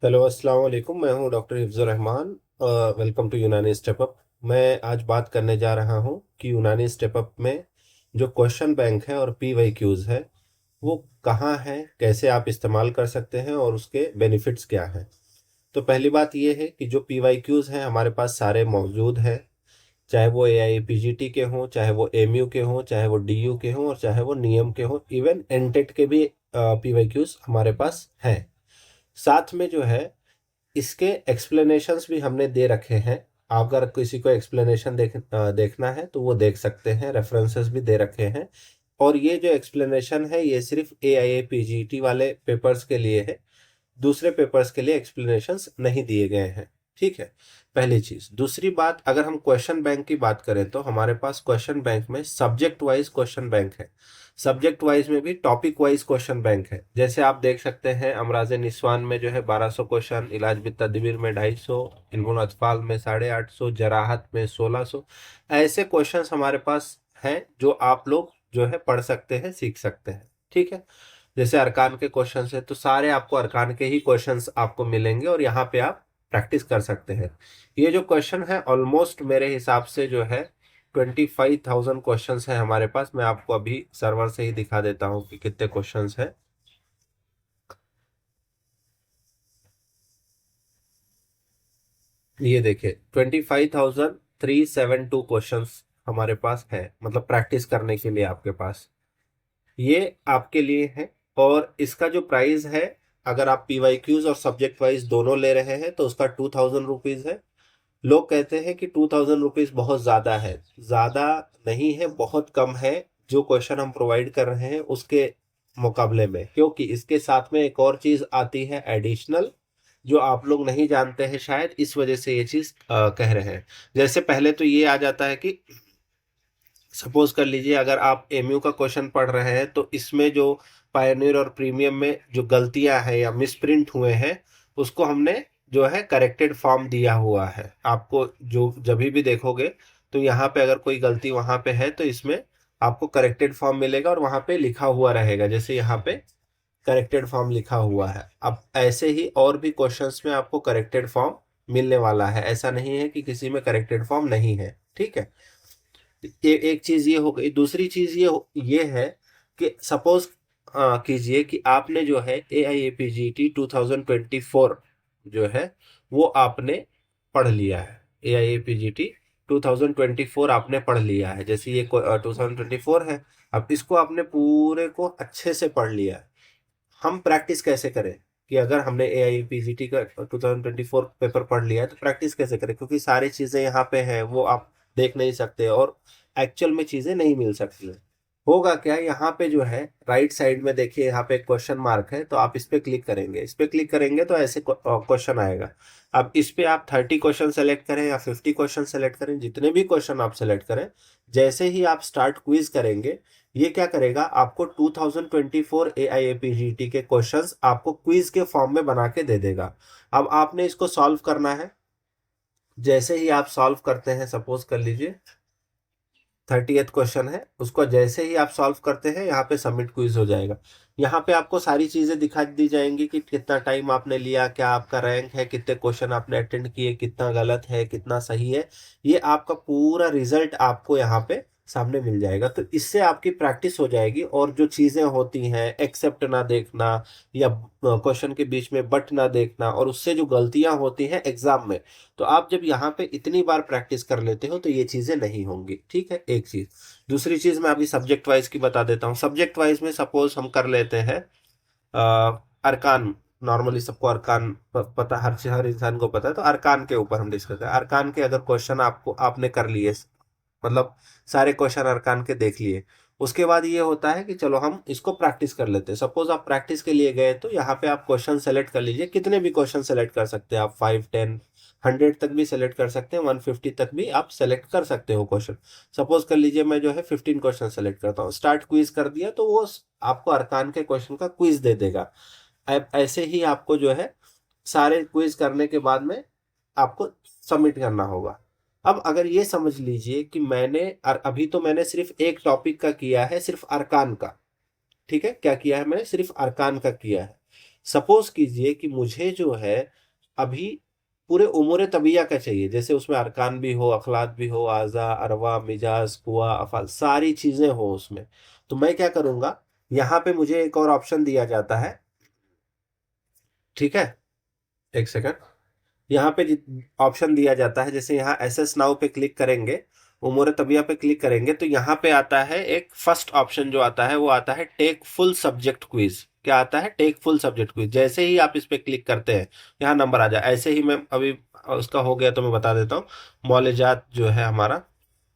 Hello अस्सलाम वालेकुम। मैं हूं डॉक्टर हिफ्ज़ुर रहमान। वेलकम टू यूनानी स्टेप अप। मैं आज बात करने जा रहा हूं कि यूनानी स्टेप अप में जो क्वेश्चन बैंक है और पी वाई क्यूज़ है वो कहाँ है, कैसे आप इस्तेमाल कर सकते हैं और उसके बेनिफिट्स क्या हैं। तो पहली बात ये है कि जो पी वाई क्यूज़ हैं हमारे पास सारे मौजूद हैं, चाहे वो ए आई पी जी टी के हों, चाहे वो एम यू के हों, चाहे वो डी यू के हों और चाहे वो नियम के हों। इवन एनटेट के भी पी वाई क्यूज़ हमारे पास हैं। साथ में जो है इसके एक्सप्लेनेशंस भी हमने दे रखे हैं। अगर किसी को एक्सप्लेनेशन देखना है तो वो देख सकते हैं, रेफरेंसेस भी दे रखे हैं। और ये जो एक्सप्लेनेशन है ये सिर्फ ए आई ए पी जी टी वाले पेपर्स के लिए है, दूसरे पेपर्स के लिए एक्सप्लेनेशंस नहीं दिए गए हैं। ठीक है, पहली चीज। दूसरी बात, अगर हम क्वेश्चन बैंक की बात करें तो हमारे पास क्वेश्चन बैंक में सब्जेक्ट वाइज क्वेश्चन बैंक है, सब्जेक्ट वाइज में भी टॉपिक वाइज क्वेश्चन बैंक है। जैसे आप देख सकते हैं अमराज निस्वान में जो है 1200 क्वेश्चन, इलाज बिल तदबीर में 250, इल्मुल अतफाल में 850, जराहत में 1600। ऐसे क्वेश्चंस हमारे पास हैं जो आप लोग जो है पढ़ सकते हैं, सीख सकते हैं। ठीक है, जैसे अरकान के क्वेश्चंस है तो सारे आपको अरकान के ही क्वेश्चंस आपको मिलेंगे और यहाँ पे आप प्रैक्टिस कर सकते हैं। ये जो क्वेश्चन है ऑलमोस्ट मेरे हिसाब से जो है 25,000 क्वेश्चंस है हमारे पास। मैं आपको अभी सर्वर से ही दिखा देता हूँ कि कितने क्वेश्चंस है। ये देखिए 25,372 क्वेश्चंस हमारे पास है, मतलब प्रैक्टिस करने के लिए आपके पास ये आपके लिए है। और इसका जो प्राइस है, अगर आप पी वाई क्यूज और सब्जेक्ट वाइज दोनों ले रहे हैं तो उसका 2,000 रुपीज है। लोग कहते हैं कि 2,000 रुपीज बहुत ज्यादा है। ज्यादा नहीं है, बहुत कम है जो क्वेश्चन हम प्रोवाइड कर रहे हैं उसके मुकाबले में, क्योंकि इसके साथ में एक और चीज आती है एडिशनल, जो आप लोग नहीं जानते हैं शायद, इस वजह से ये चीज कह रहे हैं। जैसे पहले तो ये आ जाता है कि सपोज कर लीजिए अगर आप एमयू का क्वेश्चन पढ़ रहे हैं तो इसमें जो पायनियर और प्रीमियम में जो गलतियां हैं या मिसप्रिंट हुए हैं उसको हमने जो है करेक्टेड फॉर्म दिया हुआ है आपको। जो जब भी देखोगे तो यहाँ पे अगर कोई गलती वहां पे है तो इसमें आपको करेक्टेड फॉर्म मिलेगा और वहां पे लिखा हुआ रहेगा, जैसे यहाँ पे करेक्टेड फॉर्म लिखा हुआ है। अब ऐसे ही और भी क्वेश्चंस में आपको करेक्टेड फॉर्म मिलने वाला है, ऐसा नहीं है कि किसी में करेक्टेड फॉर्म नहीं है। ठीक है, एक चीज ये हो गई। दूसरी चीज ये है कि सपोज कीजिए कि आपने जो है ए आई ए पी जी टी 2024 जो है वो आपने पढ़ लिया है। ए आई ए पी जी टी 2024 आपने पढ़ लिया है, जैसे ये 2024 है। अब इसको आपने पूरे को अच्छे से पढ़ लिया है। हम प्रैक्टिस कैसे करें कि अगर हमने ए आई पी जी टी का 2024 पेपर पढ़ लिया है तो प्रैक्टिस कैसे करें, क्योंकि सारी चीजें यहाँ पे हैं वो आप देख नहीं सकते और एक्चुअल में चीजें नहीं मिल सकती हैं। होगा क्या, यहाँ पे जो है राइट साइड में देखिए यहाँ पे क्वेश्चन मार्क है, तो आप इस पे क्लिक करेंगे। इस पे क्लिक करेंगे तो ऐसे क्वेश्चन आएगा। अब इस पे आप 30 क्वेश्चन सेलेक्ट करें या 50 क्वेश्चन सेलेक्ट करें, जितने भी क्वेश्चन आप सेलेक्ट करें, जैसे ही आप स्टार्ट क्विज करेंगे ये क्या करेगा, आपको 2024 AIAPGT के क्वेश्चंस आपको क्विज के फॉर्म में बना के दे देगा। अब आपने इसको सॉल्व करना है। जैसे ही आप सॉल्व करते हैं, सपोज कर लीजिए 30th क्वेश्चन है, उसको जैसे ही आप सॉल्व करते हैं यहाँ पे सबमिट क्विज हो जाएगा। यहाँ पे आपको सारी चीजें दिखा दी जाएंगी कि कितना टाइम आपने लिया, क्या आपका रैंक है, कितने क्वेश्चन आपने अटेंड किए, कितना गलत है, कितना सही है। ये आपका पूरा रिजल्ट आपको यहाँ पे सामने मिल जाएगा। तो इससे आपकी प्रैक्टिस हो जाएगी और जो चीजें होती हैं एक्सेप्ट ना देखना या क्वेश्चन के बीच में बट ना देखना और उससे जो गलतियां होती हैं एग्जाम में, तो आप जब यहाँ पे इतनी बार प्रैक्टिस कर लेते हो तो ये चीजें नहीं होंगी। ठीक है, एक चीज। दूसरी चीज मैं अभी सब्जेक्ट वाइज की बता देता हूँ। सब्जेक्ट वाइज में सपोज हम कर लेते हैं अरकान। नॉर्मली सबको अरकान पता, हर इंसान को पता है, तो अरकान के ऊपर हम डिस्कस करें। अरकान के अगर क्वेश्चन आपको आपने कर लिए, मतलब सारे क्वेश्चन अरकान के देख लिए, उसके बाद ये होता है कि चलो हम इसको प्रैक्टिस कर लेते हैं। सपोज आप प्रैक्टिस के लिए गए तो यहाँ पे आप क्वेश्चन सेलेक्ट कर लीजिए, कितने भी क्वेश्चन सेलेक्ट कर सकते हैं आप, 5, 10, 100 तक भी सेलेक्ट कर सकते हैं, 150 तक भी आप सेलेक्ट कर सकते हो क्वेश्चन। सपोज कर लीजिए मैं जो है 15 क्वेश्चन सेलेक्ट करता हूँ, स्टार्ट क्विज कर दिया तो वो आपको अरकान के क्वेश्चन का क्विज दे देगा। अब ऐसे ही आपको जो है सारे क्विज करने के बाद में आपको सबमिट करना होगा। अब अगर ये समझ लीजिए कि अभी तो मैंने सिर्फ एक टॉपिक का किया है, सिर्फ अरकान का। ठीक है, क्या किया है मैंने, सिर्फ अरकान का किया है। सपोज कीजिए कि मुझे जो है अभी पूरे उमूर तबिया का चाहिए, जैसे उसमें अरकान भी हो, अखलाक भी हो, आज़ा, अरवा, मिजाज, कुआ, अफ़ाल, सारी चीज़ें हो उसमें। तो मैं क्या करूँगा, यहाँ पे मुझे एक और ऑप्शन दिया जाता है, ठीक है? एक सेकंड। यहाँ पे ऑप्शन दिया जाता है, जैसे यहाँ एसएस नाउ पे क्लिक करेंगे, उमूर तबिया पे क्लिक करेंगे, तो यहाँ पे आता है एक फर्स्ट ऑप्शन जो आता है वो आता है टेक फुल सब्जेक्ट क्विज। क्या आता है? Take full subject quiz. जैसे ही आप इस पे क्लिक करते हैं, यहाँ नंबर आ जाए। ऐसे ही मैं अभी उसका हो गया तो मैं बता देता हूँ। मौलिजात जो है हमारा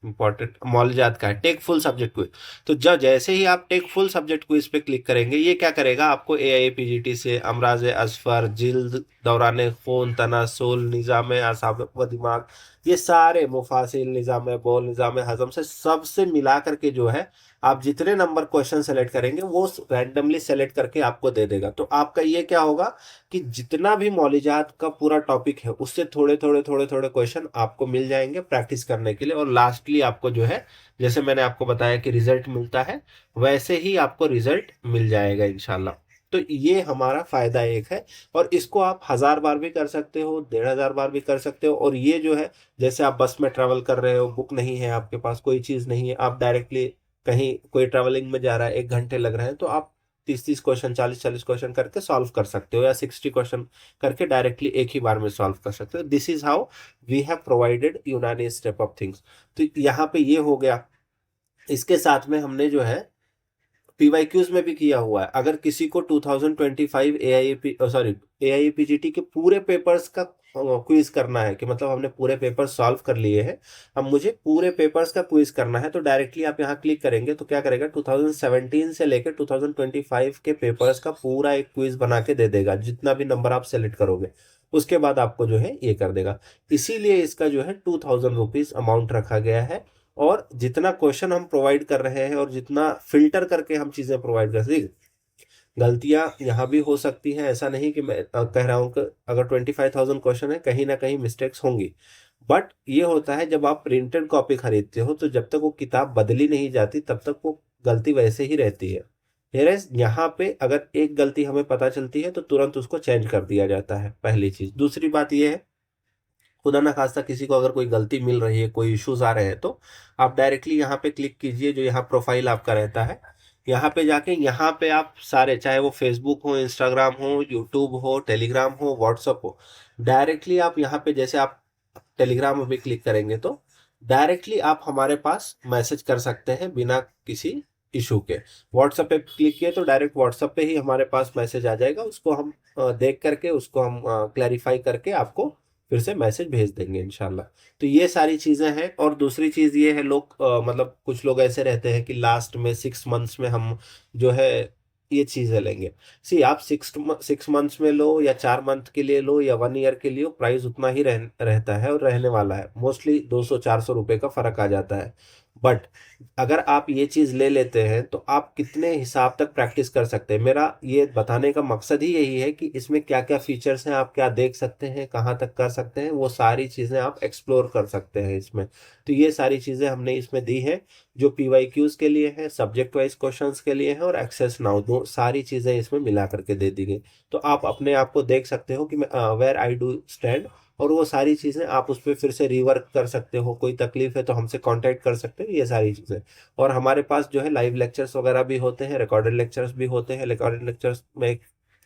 इंपॉर्टेंट, मौलिजात का है टेक फुल सब्जेक्ट क्विज। तो जब जैसे ही आप टेक फुल सब्जेक्ट क्विज पे क्लिक करेंगे, ये क्या करेगा, आपको एआईपीजीटी से अमराज असफर, जिल्द, दौरान खून, तनासुल, निज़ाम आसाब व दिमाग, ये सारे मुफासिल, निज़ाम बोल, निज़ाम हजम से सबसे मिला करके जो है आप जितने नंबर क्वेश्चन सेलेक्ट करेंगे वो रैंडमली सेलेक्ट करके आपको दे देगा। तो आपका ये क्या होगा कि जितना भी मौलिजात का पूरा टॉपिक है उससे थोड़े थोड़े थोड़े थोड़े क्वेश्चन आपको मिल जाएंगे प्रैक्टिस करने के लिए, और लास्टली आपको जो है, जैसे मैंने आपको बताया कि रिजल्ट मिलता है, वैसे ही आपको रिजल्ट मिल जाएगा इंशाल्लाह। तो ये हमारा फायदा एक है, और इसको आप 1000 बार भी कर सकते हो, 1500 बार भी कर सकते हो। और ये जो है, जैसे आप बस में ट्रेवल कर रहे हो, बुक नहीं है आपके पास, कोई चीज़ नहीं है, आप डायरेक्टली कहीं कोई ट्रेवलिंग में जा रहा है, 1 घंटे लग रहे हैं, तो आप 30-30 क्वेश्चन, 40-40 क्वेश्चन करके सॉल्व कर सकते हो, या 60 क्वेश्चन करके डायरेक्टली एक ही बार में सॉल्व कर सकते हो। This is how we have provided यूनानी स्टेप ऑफ थिंग्स। तो यहाँ पे ये हो गया। इसके साथ में हमने जो है पीवाईक्यूज में भी किया हुआ है। अगर किसी को 2025 एआईपी सॉरी एआईपीजीटी के पूरे पेपर्स का क्विज करना है, कि मतलब हमने पूरे पेपर सॉल्व कर लिए हैं, अब मुझे पूरे पेपर्स का क्विज करना है, तो डायरेक्टली आप यहाँ क्लिक करेंगे तो क्या करेगा, 2017 से लेकर 2025 के पेपर्स का पूरा एक क्विज बना के दे देगा, जितना भी नंबर आप सेलेक्ट करोगे उसके बाद आपको जो है ये कर देगा। इसीलिए इसका जो है 2000 रुपीज अमाउंट रखा गया है। और जितना क्वेश्चन हम प्रोवाइड कर रहे हैं और जितना फिल्टर करके हम चीजें प्रोवाइड कर रहे हैं, गलतियां यहाँ भी हो सकती हैं, ऐसा नहीं कि मैं कह रहा हूँ कि अगर 25,000 क्वेश्चन है, कहीं ना कहीं मिस्टेक्स होंगी। बट ये होता है जब आप प्रिंटेड कॉपी खरीदते हो, तो जब तक वो किताब बदली नहीं जाती तब तक वो गलती वैसे ही रहती है। Whereas यहाँ पे अगर एक गलती हमें पता चलती है तो तुरंत उसको चेंज कर दिया जाता है, पहली चीज। दूसरी बात ये है, खुदा ना खास्ता किसी को अगर कोई गलती मिल रही है, कोई इश्यूज आ रहे हैं, तो आप डायरेक्टली यहाँ पे क्लिक कीजिए, जो यहाँ प्रोफाइल आपका रहता है, यहाँ पे जाके यहाँ पे आप सारे, चाहे वो फेसबुक हो, इंस्टाग्राम हो, यूट्यूब हो, टेलीग्राम हो, व्हाट्सअप हो, डायरेक्टली आप यहाँ पे, जैसे आप टेलीग्राम में भी क्लिक करेंगे तो डायरेक्टली आप हमारे पास मैसेज कर सकते हैं बिना किसी इशू के। व्हाट्सएप पे क्लिक किए तो डायरेक्ट व्हाट्सएप पे ही हमारे पास मैसेज आ जाएगा, उसको हम देख करके उसको हम क्लैरिफाई करके आपको फिर से मैसेज भेज देंगे इंशाल्लाह। तो ये सारी चीज़ें हैं। और दूसरी चीज़ ये है, लोग मतलब कुछ लोग ऐसे रहते हैं कि लास्ट में 6 मंथ्स में हम जो है ये चीज़ें लेंगे। सी आप 6 मंथ्स में लो या 4 मंथ के लिए लो या 1 ईयर के लिए, प्राइस उतना ही रहता है और रहने वाला है। मोस्टली 200-400 रुपये का फर्क आ जाता है। बट अगर आप ये चीज़ ले लेते हैं तो आप कितने हिसाब तक प्रैक्टिस कर सकते हैं। मेरा ये बताने का मकसद ही यही है कि इसमें क्या क्या फीचर्स हैं, आप क्या देख सकते हैं, कहाँ तक कर सकते हैं, वो सारी चीज़ें आप एक्सप्लोर कर सकते हैं इसमें। तो ये सारी चीज़ें हमने इसमें दी है, जो पीवाईक्यूज के लिए है, सब्जेक्ट वाइज क्वेश्चंस के लिए है, और एक्सेस नाउ, दो सारी चीज़ें इसमें मिला करके दे दी गई। तो आप अपने आप को देख सकते हो कि मैं वेयर आई डू स्टैंड, और वो सारी चीज़ें आप उस पर फिर से रिवर्क कर सकते हो। कोई तकलीफ है तो हमसे कांटेक्ट कर सकते हो, ये सारी चीज़ें। और हमारे पास जो है लाइव लेक्चर्स वगैरह भी होते हैं, रिकॉर्डेड लेक्चर्स भी होते हैं। रिकॉर्डेड लेक्चर्स में एक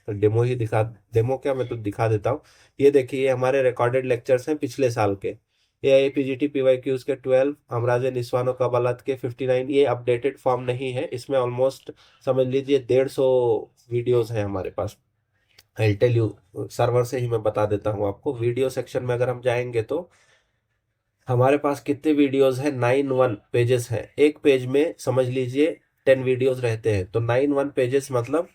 डेमो ही दिखा, डेमो क्या, मैं तो दिखा देता हूँ। ये देखिए, ये हमारे रिकॉर्डेड लेक्चर्स हैं पिछले साल के। एआईपीजीटी पीवाईक्यूज के 12, अमराज निस्वान कबालत के 59। ये अपडेटेड फॉर्म नहीं है, इसमें ऑलमोस्ट समझ लीजिए 150 वीडियोस हैं हमारे पास। आई टेल यू, सर्वर से ही मैं बता देता हूँ आपको। वीडियो सेक्शन में अगर हम जाएंगे तो हमारे पास कितने वीडियोस हैं, 91 पेजेस हैं। एक पेज में समझ लीजिए 10 वीडियोस रहते हैं, तो 91 पेजेस मतलब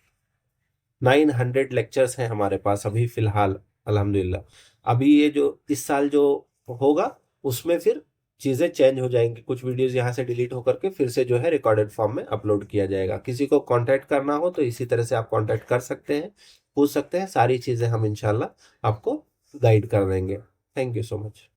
900 लेक्चर्स हैं हमारे पास अभी फिलहाल, अल्हम्दुलिल्लाह। अभी ये जो इस साल जो होगा उसमें फिर चीज़ें चेंज हो जाएंगी, कुछ वीडियोस यहाँ से डिलीट होकर के फिर से जो है रिकॉर्डेड फॉर्म में अपलोड किया जाएगा। किसी को कांटेक्ट करना हो तो इसी तरह से आप कांटेक्ट कर सकते हैं, पूछ सकते हैं, सारी चीज़ें हम इंशाल्लाह आपको गाइड कर देंगे। Thank you so much.